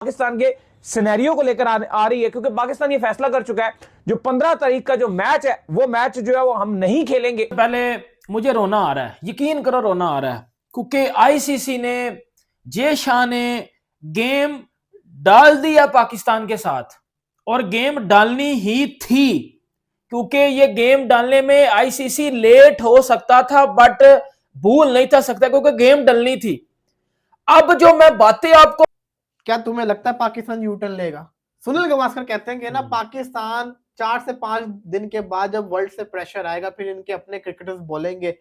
पाकिस्तान के सिनेरियो को लेकर आ रही है, क्योंकि पाकिस्तान ये फैसला कर चुका है जो 15 तारीख का जो मैच है वो मैच जो है वो हम नहीं खेलेंगे। पहले मुझे रोना आ रहा है, यकीन करो रोना आ रहा है, क्योंकि आईसीसी ने, जे शाह ने गेम डाल दिया पाकिस्तान के साथ, और गेम डालनी ही थी, क्योंकि ये गेम डालने में आईसीसी लेट हो सकता था बट भूल नहीं था सकता, क्योंकि गेम डलनी थी। अब जो मैं बातें आपको, क्या तुम्हें लगता है पाकिस्तान यू टर्न लेगा? सुनील गावस्कर कहते हैं कि ना पाकिस्तान 4 से 5 दिन के बाद जब वर्ल्ड से प्रेशर आएगा फिर इनके अपने क्रिकेटर्स बोलेंगे,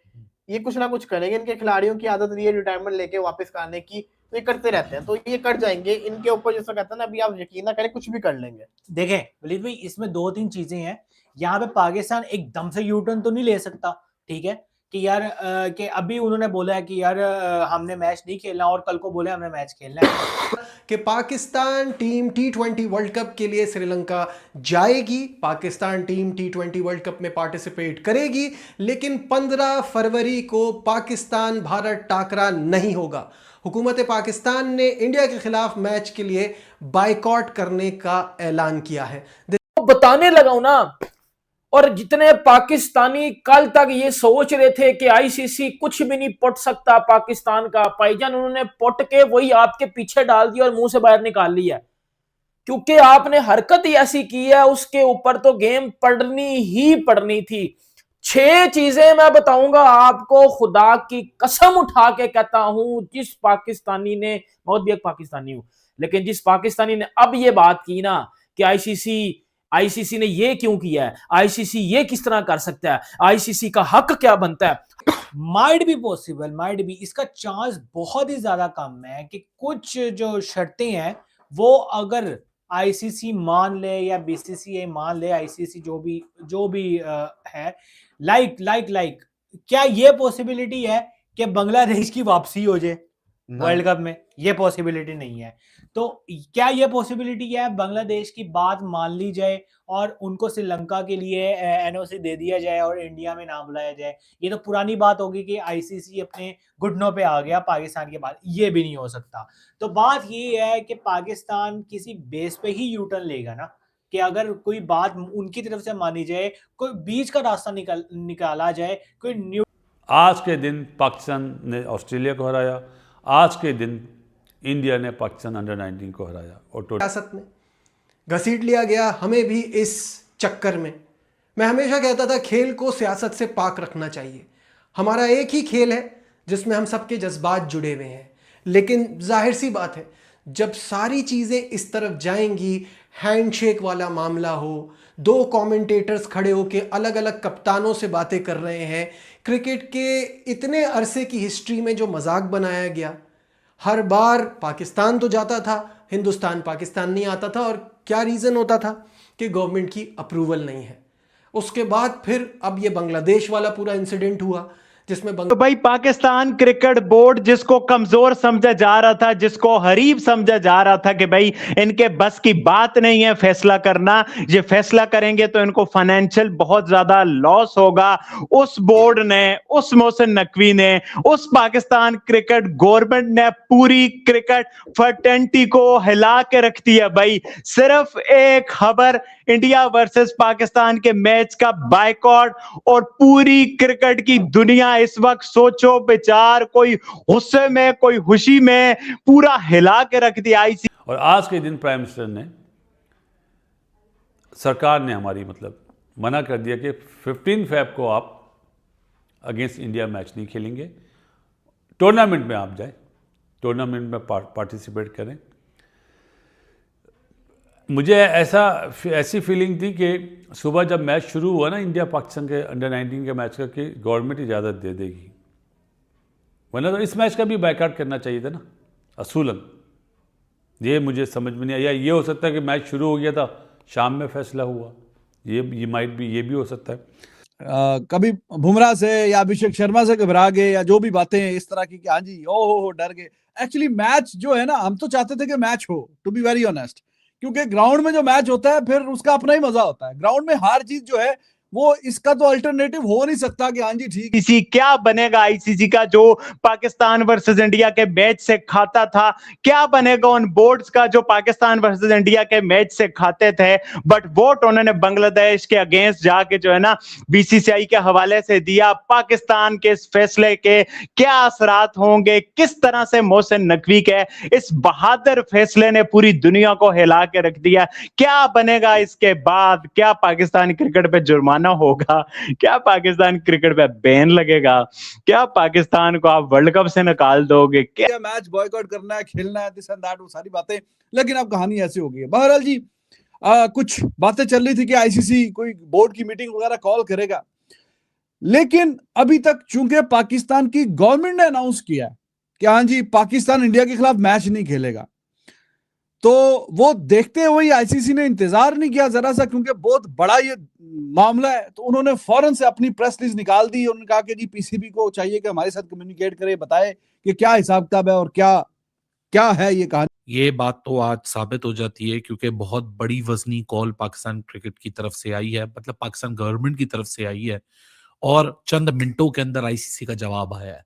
ये कुछ ना कुछ करेंगे। इनके खिलाड़ियों की आदत नहीं है रिटायरमेंट लेके वापस आने की, तो ये करते रहते हैं, तो ये कर जाएंगे। इनके ऊपर जैसा कहता है ना, अभी आप यकीन ना करें, कुछ भी कर लेंगे। देखें वलीद भाई, इसमें 2-3 चीजें हैं। यहाँ पे पाकिस्तान एकदम से यू टर्न तो नहीं ले सकता, ठीक है, कि यार कि अभी उन्होंने बोला है कि यार हमने मैच नहीं खेलना और कल को बोले हमने मैच खेलना है कि Pakistan team T20 world cup के लिए श्रीलंका जाएगी, Pakistan team T20 world cup में पार्टिसिपेट करेगी, लेकिन 15 फरवरी को पाकिस्तान भारत टाकरा नहीं होगा। हुकूमत पाकिस्तान ने इंडिया के खिलाफ मैच के लिए बाइकॉट करने का ऐलान किया है। बताने लगा हूं ना, और जितने पाकिस्तानी कल तक ये सोच रहे थे कि आईसीसी कुछ भी नहीं पुट सकता पाकिस्तान का, भाईजान उन्होंने पुट के वही आपके पीछे डाल दिया और मुंह से बाहर निकाल लिया, क्योंकि आपने हरकत ही ऐसी की है, उसके ऊपर तो गेम पढ़नी ही पढ़नी थी। 6 चीजें मैं बताऊंगा आपको, खुदा की कसम उठा के कहता हूं, जिस पाकिस्तानी ने, बहुत भी एक पाकिस्तानी हूं, लेकिन जिस पाकिस्तानी ने अब ये बात की ना कि आईसीसी ने ये क्यों किया है, आईसीसी ये किस तरह कर सकता है, आईसीसी का हक क्या बनता है, माइट भी पॉसिबल, माइट भी, इसका चांस बहुत ही ज्यादा कम है कि कुछ जो शर्तें हैं वो अगर आईसीसी मान ले या बीसीसीआई मान ले, आईसीसी जो भी है, लाइक क्या ये पॉसिबिलिटी है कि बांग्लादेश की वापसी हो जाए वर्ल्ड कप में? ये पॉसिबिलिटी नहीं है। तो क्या ये पॉसिबिलिटी है बांग्लादेश की बात मान ली जाए और उनको श्रीलंका के लिए एनओसी दे दिया जाए और इंडिया में नाम बुलाया जाए? ये तो पुरानी बात होगी कि आईसीसी अपने घुटनों पे आ गया पाकिस्तान के बाद, ये भी नहीं हो सकता। तो बात ये है कि पाकिस्तान किसी बेस पे ही यू टर्न लेगा ना, कि अगर कोई बात उनकी तरफ से मानी जाए, कोई बीच का रास्ता निकाला जाए, कोई न्यू। आज के दिन पाकिस्तान ने ऑस्ट्रेलिया को हराया, आज के दिन इंडिया ने पाकिस्तान अंडर-19 को हराया और सियासत में घसीट लिया गया हमें भी इस चक्कर में। मैं हमेशा कहता था खेल को सियासत से पाक रखना चाहिए। हमारा एक ही खेल है जिसमें हम सबके जज्बात जुड़े हुए हैं, लेकिन जाहिर सी बात है जब सारी चीज़ें इस तरफ जाएंगी, हैंडशेक वाला मामला हो, 2 कमेंटेटर्स खड़े होकर अलग अलग कप्तानों से बातें कर रहे हैं, क्रिकेट के इतने अरसे की हिस्ट्री में जो मजाक बनाया गया, हर बार पाकिस्तान तो जाता था, हिंदुस्तान पाकिस्तान नहीं आता था, और क्या रीज़न होता था कि गवर्नमेंट की अप्रूवल नहीं है। उसके बाद फिर अब ये बांग्लादेश वाला पूरा इंसिडेंट हुआ जिसमें तो भाई पाकिस्तान क्रिकेट बोर्ड जिसको कमजोर समझा जा रहा था, जिसको हरीफ समझा जा रहा था कि भाई इनके बस की बात नहीं है फैसला करना, ये फैसला करेंगे तो इनको फाइनेंशियल बहुत ज्यादा लॉस होगा, उस बोर्ड ने, उस मोहसिन नकवी ने, उस पाकिस्तान क्रिकेट गवर्नमेंट ने पूरी क्रिकेट फर्टेंटी को हिला के रख दिया। भाई सिर्फ एक खबर, इंडिया वर्सेस पाकिस्तान के मैच का बायकॉट, और पूरी क्रिकेट की दुनिया इस वक्त सोचो विचार, कोई गुस्से में कोई खुशी में, पूरा हिला के रख दिया आईसीसी। और आज के दिन प्राइम मिनिस्टर ने, सरकार ने हमारी मना कर दिया कि 15 फ़रवरी को आप अगेंस्ट इंडिया मैच नहीं खेलेंगे, टूर्नामेंट में आप जाएं, टूर्नामेंट में पार्टिसिपेट करें। मुझे ऐसी फीलिंग थी कि सुबह जब मैच शुरू हुआ ना इंडिया पाकिस्तान के अंडर-19 के मैच का, कि गवर्नमेंट इजाज़त दे देगी, वरना तो इस मैच का भी बायकॉट करना चाहिए था ना असूलन। ये मुझे समझ में नहीं आया। ये हो सकता है कि मैच शुरू हो गया था, शाम में फैसला हुआ, ये भी हो सकता है। कभी बुमराह से या अभिषेक शर्मा से घबरा गए या जो भी बातें इस तरह की कि हाँ जी हो डर गए। एक्चुअली मैच जो है ना, हम तो चाहते थे कि मैच हो, टू बी वेरी ऑनेस्ट, क्योंकि ग्राउंड में जो मैच होता है फिर उसका अपना ही मजा होता है। ग्राउंड में हार जीत जो है वो इसका तो अल्टरनेटिव हो नहीं सकता कि हाँ जी ठीक है। आईसीसी क्या बनेगा आईसीसी का जो पाकिस्तान वर्सेस इंडिया के मैच से खाता था, क्या बनेगा उन बोर्ड्स का जो पाकिस्तान वर्सेस इंडिया के मैच से खाते थे, बट वोट उन्होंने बांग्लादेश के अगेंस्ट जाके जो है ना बीसीसीआई के हवाले से दिया। पाकिस्तान के इस फैसले के क्या असरात होंगे, किस तरह से मोहसिन नकवी के इस बहादुर फैसले ने पूरी दुनिया को हिला के रख दिया, क्या बनेगा इसके बाद, क्या पाकिस्तानी क्रिकेट पे जुर्माना होगा, क्या पाकिस्तान क्रिकेट पे बैन लगेगा, क्या पाकिस्तान को आप वर्ल्ड कप से निकाल दोगे, क्या मैच बॉयकॉट करना है, खेलना है, दिस एंड दैट, वो सारी बातें, लेकिन अब कहानी ऐसी हो गई है। बहरहाल जी कुछ बातें चल रही थी कि आईसीसी कोई बोर्ड की मीटिंग वगैरह कॉल करेगा, लेकिन अभी तक चूंकि पाकिस्तान की गवर्नमेंट ने अनाउंस किया है कि हाँ जी पाकिस्तान इंडिया के खिलाफ मैच नहीं खेलेगा, तो वो देखते हुए आईसीसी ने इंतजार नहीं किया जरा सा, क्योंकि बहुत बड़ा ये मामला है, तो उन्होंने फौरन से अपनी प्रेस रिलीज निकाल दी। उन्होंने कहा कि जी पीसीबी को चाहिए कि हमारे साथ कम्युनिकेट करे, बताए कि क्या हिसाब किताब है और क्या क्या है ये कहानी। ये बात तो आज साबित हो जाती है क्योंकि बहुत बड़ी वजनी कॉल पाकिस्तान क्रिकेट की तरफ से आई है, मतलब पाकिस्तान गवर्नमेंट की तरफ से आई है और चंद मिनटों के अंदर आईसीसी का जवाब आया है।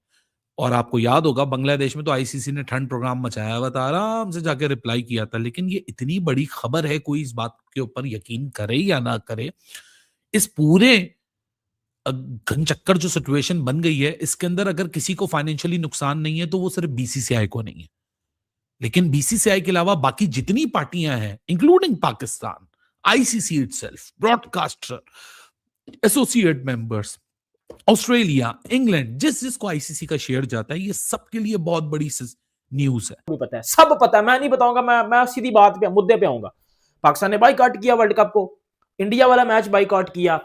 और आपको याद होगा बांग्लादेश में तो आईसीसी ने ठंड प्रोग्राम मचाया हुआ था, आराम से जाके रिप्लाई किया था, लेकिन ये इतनी बड़ी खबर है, कोई इस बात के ऊपर यकीन करे या ना करे, इस पूरे घनचक्कर जो सिचुएशन बन गई है इसके अंदर अगर किसी को फाइनेंशियली नुकसान नहीं है तो वो सिर्फ बीसीसीआई को नहीं है, लेकिन बीसीसीआई के अलावा बाकी जितनी पार्टियां हैं including Pakistan, ICC itself, broadcaster, associate members, Australia, England, जिसको आईसीसी का शेयर जाता है, ये सबके लिए बहुत बड़ी न्यूज है। भी पता है, सब पता है, मैं नहीं बताऊंगा, मैं सीधी बात पे मुद्दे पे आऊंगा। पाकिस्तान ने बाइकआउट किया वर्ल्ड कप को, इंडिया वाला मैच बाइकआउट किया।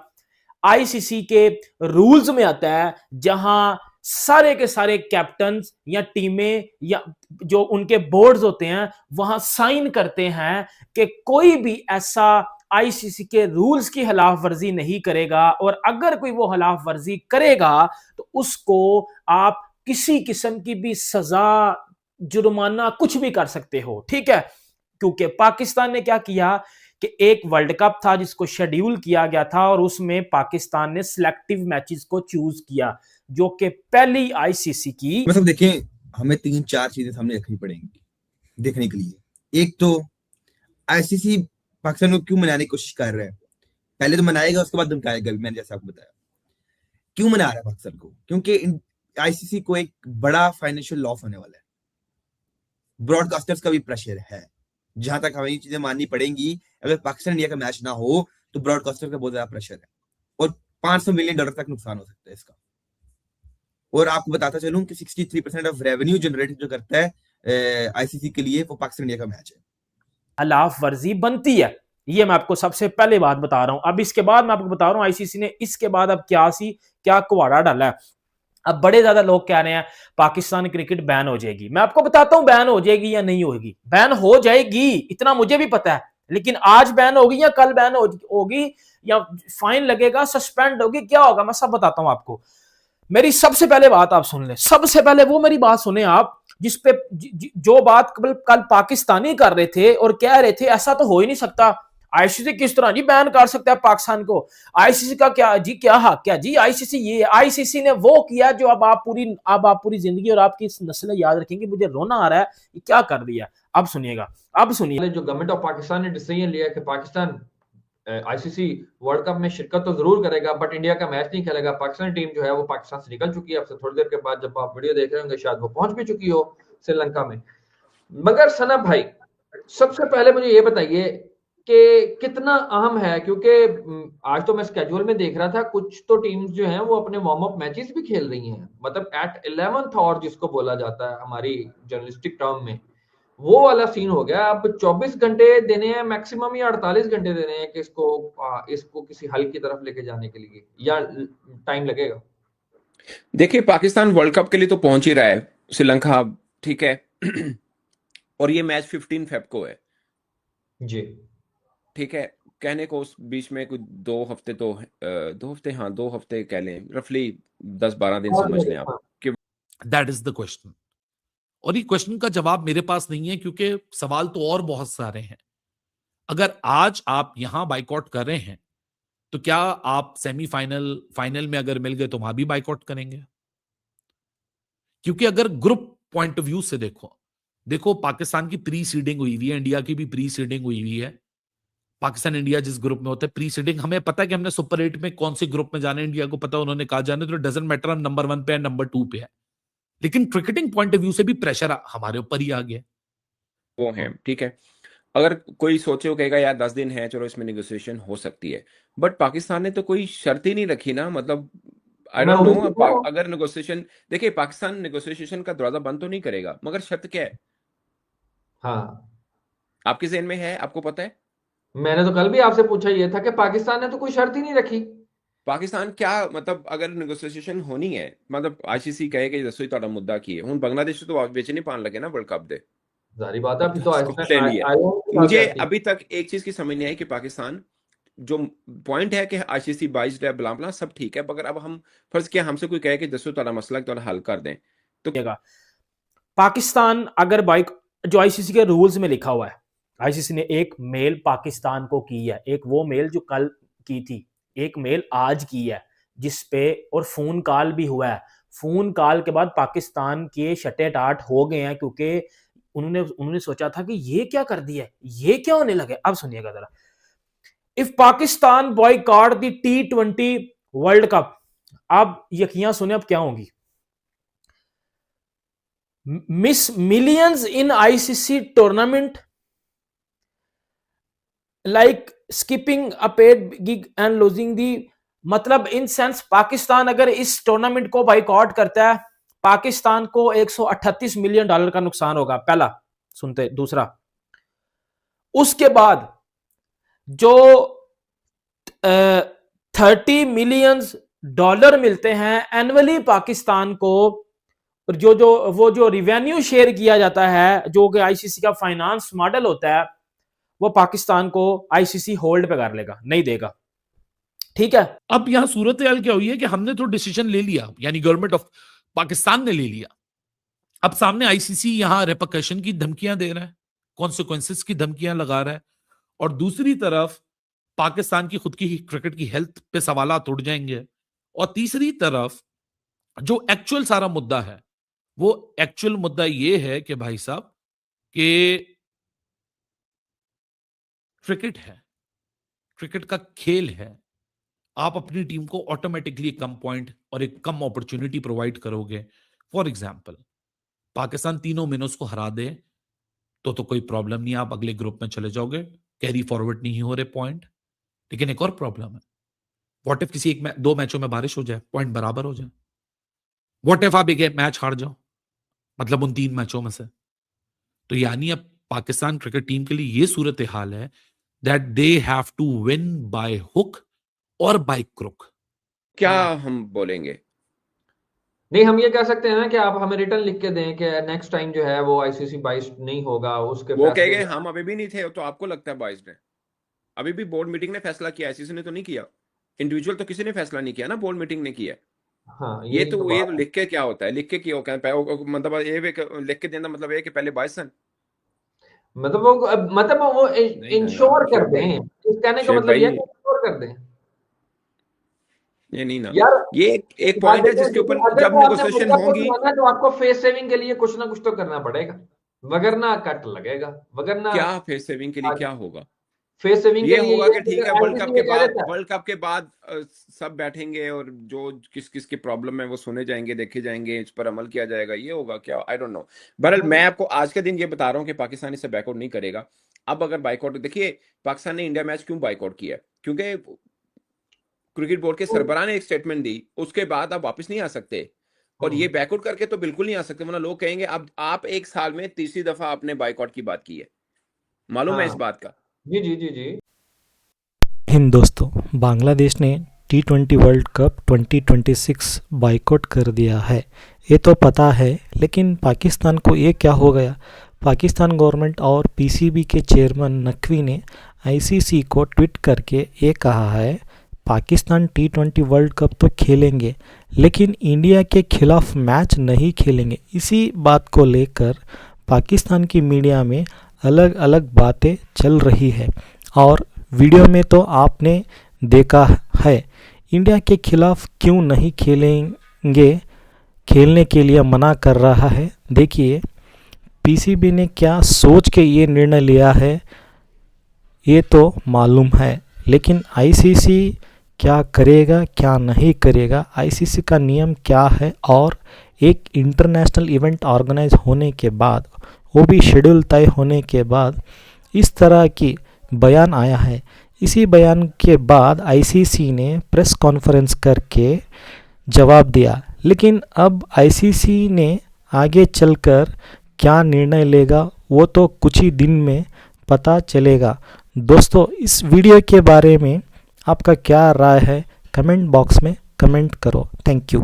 आईसीसी के रूल्स में आता है जहां सारे के सारे कैप्टन या टीमें या जो उनके बोर्ड्स होते हैं वहां साइन करते हैं कि कोई भी ऐसा आईसीसी के रूल्स की खिलाफ वर्जी नहीं करेगा, और अगर कोई वो खिलाफ वर्जी करेगा तो उसको आप किसी किस्म की भी सजा, जुर्माना, कुछ भी कर सकते हो, ठीक है। क्योंकि पाकिस्तान ने क्या किया कि एक वर्ल्ड कप था जिसको शेड्यूल किया गया था और उसमें पाकिस्तान ने सिलेक्टिव मैचेस को चूज किया, जो कि पहली आईसीसी की। मतलब देखें, हमें 3-4 चीजें सामने रखनी पड़ेंगी देखने के लिए। एक तो आईसीसी पाकिस्तान को क्यों मनाने की कोशिश कर रहा है, पहले तो मनाएगा उसके बाद धमकाएगा भी, मैंने जैसा आपको बताया। क्यों मना रहा है पाकिस्तान को? क्योंकि आईसीसी को एक बड़ा फाइनेंशियल लॉस होने वाला है, ब्रॉडकास्टर्स का भी प्रेशर है, जहां तक हमें ये चीजें माननी पड़ेंगी। अगर पाकिस्तान इंडिया का मैच ना हो तो ब्रॉडकास्टर का बहुत ज्यादा प्रेशर है और $500 मिलियन तक नुकसान हो सकता है इसका। और आपको बताता चलूं कि 63% ऑफ रेवेन्यू जनरेट जो करता है आईसीसी के लिए वो पाकिस्तान इंडिया का मैच है। खिलाफ वर्जी बनती है, ये मैं आपको सबसे पहले बात बता रहा हूं। अब इसके बाद मैं आपको बता रहा हूं आईसीसी ने इसके बाद अब क्या कुआड़ा डाला है। अब बड़े ज्यादा लोग कह रहे हैं पाकिस्तान क्रिकेट बैन हो जाएगी। मैं आपको बताता हूं बैन हो जाएगी या नहीं होगी। बैन हो जाएगी, इतना मुझे भी पता है, लेकिन आज बैन होगी या कल बैन होगी या फाइन लगेगा, सस्पेंड होगी, क्या होगा, मैं सब बताता हूं आपको। मेरी सबसे पहले बात आप सुन लें, सबसे पहले वो मेरी बात सुने आप जिसपे जो बात कल पाकिस्तानी कर रहे थे और कह रहे थे ऐसा तो हो ही नहीं सकता, आईसीसी किस तरह जी बैन कर सकता है पाकिस्तान को, आईसीसी का क्या जी, क्या हक, क्या जी आईसीसी, ये आईसीसी ने वो किया जो अब आप पूरी जिंदगी और आपकी नस्लें याद रखेंगे। मुझे रोना आ रहा है, ये क्या कर दिया। अब सुनिएगा, अब सुनिए। जो गवर्नमेंट ऑफ पाकिस्तान ने डिसीजन लिया कि पाकिस्तान आईसीसी वर्ल्ड कप में शिरकत तो जरूर करेगा बट इंडिया का मैच नहीं खेलेगा। पाकिस्तान टीम जो है वो पाकिस्तान से निकल चुकी है। अब से थोड़ी देर के बाद जब आप वीडियो देख रहे होंगे शायद वो पहुंच भी चुकी हो श्रीलंका में। मगर सनब भाई, सबसे पहले मुझे ये बताइए कि कितना अहम है, क्योंकि आज तो मैं स्केड्यूल में देख रहा था कुछ तो टीम्स जो हैं वो अपने वार्म अप मैचेस भी खेल रही हैं, मतलब एट 11th आवर जिसको बोला जाता है हमारी जर्नलिस्टिक टर्म में, वो वाला सीन हो गया। अब 24 घंटे देने हैं मैक्सिमम या 48 घंटे देने हैं कि इसको किसी हल की तरफ लेके जाने के लिए, या टाइम लगेगा? देखिए, पाकिस्तान वर्ल्ड कप के लिए तो पहुंच ही रहा है, श्रीलंका, ठीक है। और ये मैच 15 फेब को है जी, ठीक है। कहने को उस बीच में कुछ 2 हफ्ते तो 2 हफ्ते, हाँ 2 हफ्ते कह लें, रफली 10-12 दिन समझ लें आप कि दैट इज द क्वेश्चन। और ये क्वेश्चन का जवाब मेरे पास नहीं है क्योंकि सवाल तो और बहुत सारे हैं। अगर आज आप यहां बाइकआउट कर रहे हैं तो क्या आप सेमीफाइनल फाइनल में अगर मिल गए तो वहां भी बाइकआउट करेंगे? क्योंकि अगर ग्रुप पॉइंट ऑफ व्यू से देखो पाकिस्तान की प्री सीडिंग हुई हुई है, इंडिया की भी प्री सीडिंग हुई हुई है। पाकिस्तान इंडिया जिस ग्रुप में होता है प्री सीडिंग, हमें पता है कि हमने सुपर 8 में कौन से ग्रुप में जाना है, इंडिया को पता, उन्होंने कहा जाने, तो डजंट मैटर हम नंबर 1 पे है नंबर 2 पे है। लेकिन क्रिकेटिंग पॉइंट ऑफ व्यू से भी प्रेशर हमारे ऊपर ही आ गया। वो है, ठीक है। अगर कोई सोचे, वो कहेगा यार 10 दिन है, चलो इसमें नेगोशिएशन हो सकती है, बट पाकिस्तान ने तो कोई शर्त ही नहीं रखी ना। मतलब आई मैं डोंट उसी नो, को अगर नेगोशिएशन, देखिए पाकिस्तान नेगोशिएशन का दरवाजा बंद तो नहीं करेगा, मगर शर्त क्या है हाँ, आपके ज़हन में है, आपको पता है? मैंने तो कल भी आपसे पूछा ये था कि पाकिस्तान ने तो कोई शर्त ही नहीं रखी। पाकिस्तान क्या, मतलब अगर नेगोशिएशन होनी है, मतलब आईसीसी कहे कि दसो ही ਤੁਹਾਡਾ ਮੁੱਦਾ ਕੀ ਹੈ, ਹੁਣ बांग्लादेश तो ਵੇਚ नहीं पान लगे ना वर्ल्ड कप दे, जारी बात है, अभी तो ले लिया। मुझे अभी तक एक चीज की समझ नहीं आई कि पाकिस्तान, जो पॉइंट है कि आईसीसी 22 है, बला बला सब ठीक है, मगर अब हम फर्ज किया हमसे कोई कहे कि दसो ਤੁਹਾਡਾ मसला ਤੁਹਾਡਾ हल कर दें, तो पाकिस्तान अगर बाइक, जो आईसीसी के रूल्स में लिखा हुआ है, आईसीसी ने एक मेल पाकिस्तान को की है, एक वो मेल जो कल की थी, एक मेल आज की है, जिस पे और फोन कॉल भी हुआ है। फोन कॉल के बाद पाकिस्तान के शटे टाट हो गए हैं, क्योंकि उन्होंने सोचा था कि ये क्या कर दिया, ये क्या होने लगे। अब सुनिएगा जरा, if Pakistan boycott the T20 world cup, अब यकीन सुने अब क्या होंगी, miss millions in ICC tournament like skipping a paid gig and losing the, मतलब इन सेंस पाकिस्तान अगर इस टूर्नामेंट को बाइकआउट करता है, पाकिस्तान को $138 मिलियन का नुकसान होगा। पहला सुनते, दूसरा, उसके बाद जो $30 मिलियन मिलते हैं एनुअली पाकिस्तान को, जो रिवेन्यू शेयर किया जाता है, जो कि आईसीसी का फाइनेंस मॉडल होता है, वो पाकिस्तान को आईसीसी होल्ड पे कर लेगा, नहीं देगा। ठीक है, अब यहां सूरत हाल क्या हुई है कि हमने तो डिसीजन ले लिया, यानी गवर्नमेंट ऑफ पाकिस्तान ने ले लिया। अब सामने आईसीसी यहां रेपरकशन की धमकियां दे रहा है, कॉन्सिक्वेंसेस की धमकियां लगा रहा है, और दूसरी तरफ पाकिस्तान की खुद की क्रिकेट की हेल्थ पे सवालात उठ जाएंगे, और तीसरी तरफ जो एक्चुअल सारा मुद्दा है, वो एक्चुअल मुद्दा ये है कि भाई साहब कि क्रिकेट है, क्रिकेट का खेल है, आप अपनी टीम को ऑटोमेटिकली कम पॉइंट और एक कम अपॉर्चुनिटी प्रोवाइड करोगे। फॉर एग्जांपल, पाकिस्तान तीनों मिनट्स को हरा दे तो कोई प्रॉब्लम नहीं, आप अगले ग्रुप में चले जाओगे, कैरी फॉरवर्ड नहीं हो रहे पॉइंट। लेकिन एक और प्रॉब्लम है, व्हाट इफ किसी दो मैचों में बारिश हो जाए, पॉइंट बराबर हो जाए, व्हाट इफ आप एक मैच हार जाओ, मतलब उन 3 मैचों में से, तो यानी अब पाकिस्तान क्रिकेट टीम के लिए ये सूरत हाल है that they have to win by hook और बाय क्रुक। क्या हम बोलेंगे? नहीं, हम ये कह सकते हैं ना कि आप हमें रिटर्न लिख के दें कि नेक्स्ट टाइम जो है वो आईसीसी 22 नहीं होगा, उसके वो फैसले कहेंगे हम अभी भी नहीं थे, तो आपको लगता है 22 ने? अभी भी बोर्ड मीटिंग ने फैसला किया, आईसीसी ने तो नहीं किया, इंडिविजुअल तो किसी ने फैसला नहीं किया ना, बोर्ड मीटिंग ने किया। हाँ, ये तो लिख के क्या होता है, लिख के क्या मतलब ये लिख के देना मतलब ये कि पहले 22 सन, मतलब वो इंश्योर कर दें, इस कहने का मतलब ये है कि इंश्योर कर दें। ये नहीं ना यार, ये एक पॉइंट है जिसके ऊपर जब नेगोशिएशन होगी तो आपको फेस सेविंग के लिए कुछ ना कुछ तो करना पड़ेगा, वगरना कट लगेगा, वगरना क्या फेस सेविंग के लिए क्या होगा? फेस सेविंग ये के लिए होगा कि ठीक है, वर्ल्ड कप के बाद सब बैठेंगे और जो किस किस की प्रॉब्लम है वो सुने जाएंगे, देखे जाएंगे, इस पर अमल किया जाएगा, ये होगा क्या? I don't know. बहरहाल मैं आपको आज के दिन ये बता रहा हूँ कि पाकिस्तान इसे बैकआउट नहीं करेगा। अब अगर बाइकआउट, देखिए पाकिस्तान ने इंडिया मैच क्यों बाइकआउट किया, क्योंकि क्रिकेट बोर्ड के सरबराह ने एक स्टेटमेंट दी, उसके बाद आप वापस नहीं आ सकते, और ये बैकआउट करके तो बिल्कुल नहीं आ सकते, वरना लोग कहेंगे अब आप एक साल में तीसरी दफा आपने बाइकआउट की बात की है, मालूम है इस बात का? जी जी जी जी। हिंद दोस्तों, बांग्लादेश ने T20 वर्ल्ड कप 2026 बाइकआउट कर दिया है, ये तो पता है, लेकिन पाकिस्तान को ये क्या हो गया? पाकिस्तान गवर्नमेंट और पीसीबी के चेयरमैन नकवी ने आईसीसी को ट्वीट करके ये कहा है, पाकिस्तान T20 वर्ल्ड कप तो खेलेंगे लेकिन इंडिया के खिलाफ मैच नहीं खेलेंगे। इसी बात को लेकर पाकिस्तान की मीडिया में अलग अलग बातें चल रही है, और वीडियो में तो आपने देखा है। इंडिया के खिलाफ क्यों नहीं खेलेंगे, खेलने के लिए मना कर रहा है। देखिए पीसीबी ने क्या सोच के ये निर्णय लिया है ये तो मालूम है, लेकिन आईसीसी क्या करेगा क्या नहीं करेगा, आईसीसी का नियम क्या है, और एक इंटरनेशनल इवेंट ऑर्गेनाइज होने के बाद, वो भी शेड्यूल तय होने के बाद इस तरह की बयान आया है। इसी बयान के बाद आईसीसी ने प्रेस कॉन्फ्रेंस करके जवाब दिया, लेकिन अब आईसीसी ने आगे चलकर क्या निर्णय लेगा वो तो कुछ ही दिन में पता चलेगा। दोस्तों इस वीडियो के बारे में आपका क्या राय है, कमेंट बॉक्स में कमेंट करो। Thank you.